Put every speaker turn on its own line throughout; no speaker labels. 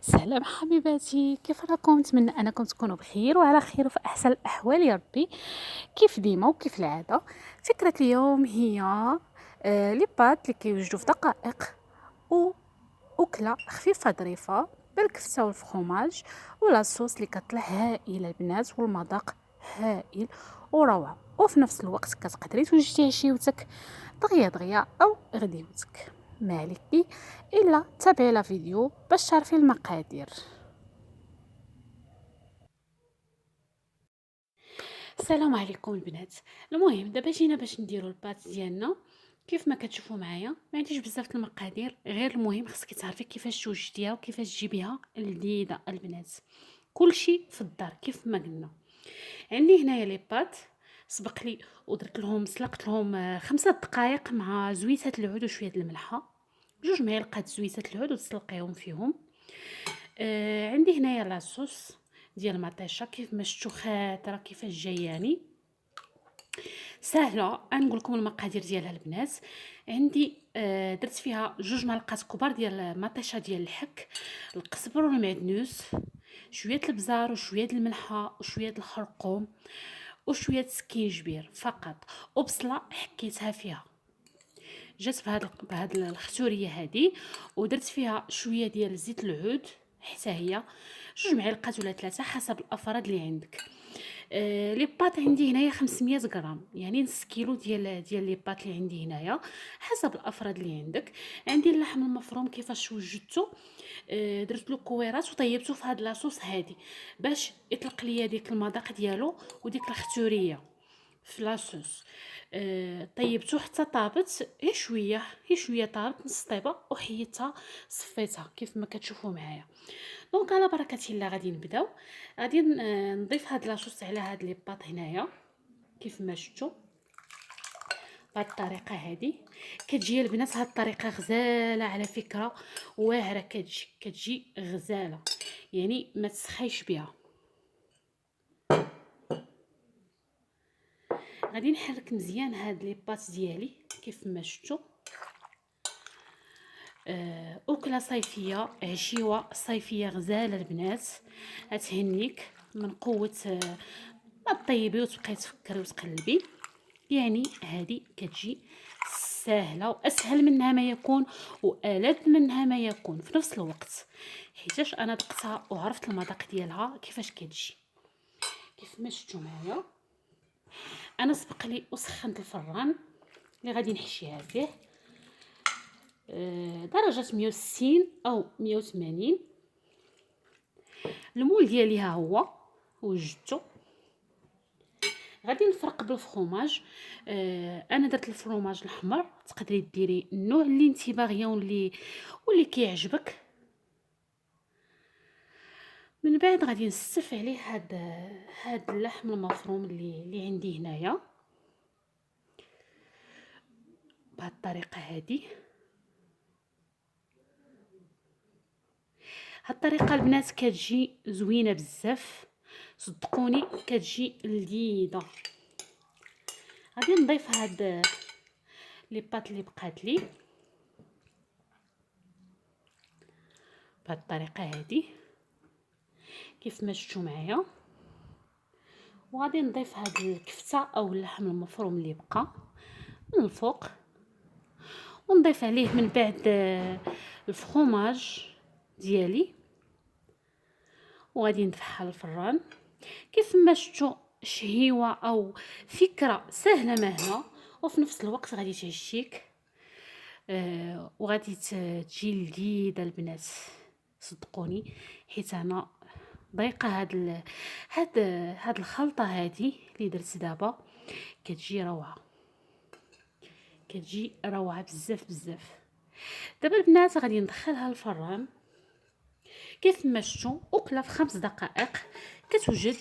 سلام حبيباتي، كيف راكم؟ نتمنى انكم تكونوا بخير وعلى خير وفي احسن الاحوال يا ربي. كيف ديما وكيف العاده، فكره اليوم هي لي بات اللي كيوجدوا في دقائق و أكلة خفيفة ظريفة بالكفتة والفخوماج ولا صوص اللي كطلع هائلة البنات، والمذاق هائل وروعة، وفي نفس الوقت كتقدري توجدي عشيوتك دغيا دغيا أو غديوتك. ما عليكي إلا تابعي لا فيديو باش تعرفي المقادير. السلام عليكم البنات. المهم دابا جينا باش نديرو البات ديالنا. كيف ما كتشوفوا معايا ما عنديش بزاف د المقادير، غير المهم خصك تعرفي كيفاش توجديها وكيفاش تجيبيها لذيذه البنات. كلشي في الدار كيف ما قلنا. عندي هنايا لي بات سبق لي ودرت لهم سلقت لهم 5 دقائق مع زويته العود وشويه الملحه، 2 معالق زويته العود وتسلقيهم فيهم. عندي هنايا لاصوص ديال مطيشه كيف ما شفتوا خاطره كيفاش جاياني سهله. نقول لكم المقادير ديالها البنات. عندي درت فيها 2 معلقات كبار ديال مطيشه ديال الحك، القزبر والمعدنوس، شويه البزار وشويه الملحه وشويه الخرقوم وشويه سكينجبير فقط، وبصله حكيتها فيها جات بهاد الختوريه هذه، ودرت فيها شويه ديال زيت العود حتى هي 2 معالق ولا 3 حسب الافراد اللي عندك. لي بات عندي هنايا 500 غرام، يعني نص كيلو ديال لي بات اللي عندي هنايا حسب الافراد اللي عندك. عندي اللحم المفروم كيفاش وجدته، درت له كويرات وطيبته في هاد لاصوص هادي باش يطلق ليا ديك المذاق ديالو وديك الختوريه في لاصوص. طيبته حتى طابت هي شويه طابت نص طيبه وحيدتها صفيتها كيف ما كتشوفوا معايا. دونك على بركه الله غادي نبداو. غادي نضيف هاد لاصوص على هاد لي باط هنايا كيف ما شفتوا بهاد الطريقه هادي. كتجي البنات هاد الطريقه غزاله على فكره، واعره، كتجي غزاله، يعني ما تسخيش بها. غادي نحرك مزيان هاد لي باط ديالي كيف ما شفتوا. أكلة صيفية، عشيوة صيفية غزالة البنات، هتهنيك من قوة ما تطيبي وتبقاي تفكري وتقلبي. يعني هذه كتجي سهلة وأسهل منها ما يكون وألذ منها ما يكون في نفس الوقت، حيتاش أنا دقتها وعرفت المذاق ديالها كيفاش كتجي كيف ما شفتوا معايا. أنا سبق لي وسخنت الفران اللي غادي نحشيها فيه درجة 160 أو 180. المول ديالي ها هو وجدته. غادي نفرق بالفرomage. انا درت الفرomage الاحمر، تقدري ديري النوع اللي انت باغيه واللي كيعجبك. من بعد غادي نستف عليه هاد اللحم المفروم اللي عندي هنايا بهاد الطريقه هذه. هاد الطريقه البنات كتجي زوينه بزاف، صدقوني كتجي لذيذه. غادي نضيف هاد لي بات اللي بقات لي بهاد الطريقه هذه كيف ما شفتوا معايا، وغادي نضيف هاد الكفته او اللحم المفروم اللي بقى من الفوق، ونضيف عليه من بعد الفرomage ديالي، وغادي نفحل الفران كيف ما شفتوا. شهيوه او فكره سهله مهله وفي نفس الوقت غادي تعجيك. وغادي تجي لذيذه البنات، صدقوني، حيت انا ضايقه هاد الخلطه هذه اللي درت دابا كتجي روعه، كتجي روعه بزاف بزاف. دابا البنات غادي ندخلها الفران كيف ما شفتوا. اكله في 5 دقائق كتوجد.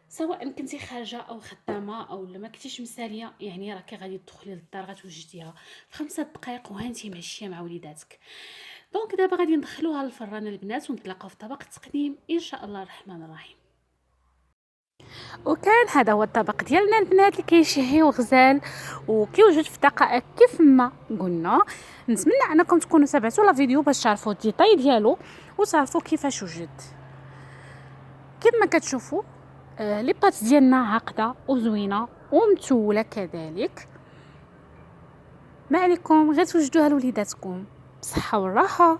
سواء كنتي خارجه او خدامه او ما كنتيش مساليه، يعني راكي غادي تدخلي للدار غتوجديها في 5 دقائق وهانتي معشيه مع وليداتك. دونك دابا غادي ندخلوها للفران البنات ونتلاقاو في طبق التقديم ان شاء الله الرحمن الرحيم. وكان هذا هو الطبق ديالنا البنات اللي كيشهي وغزال وكيوجد في دقائق كيف ما قلنا. نتمنى انكم تكونوا تابعتوا لا فيديو باش تعرفوا الديتاي ديالو وتعرفوا كيفاش وجد. كما كتشوفوا لي بات ديالنا عاقده وزوينه ومتوله كذلك. ما عليكم غير توجدوها لوليداتكم بصحه والراحه.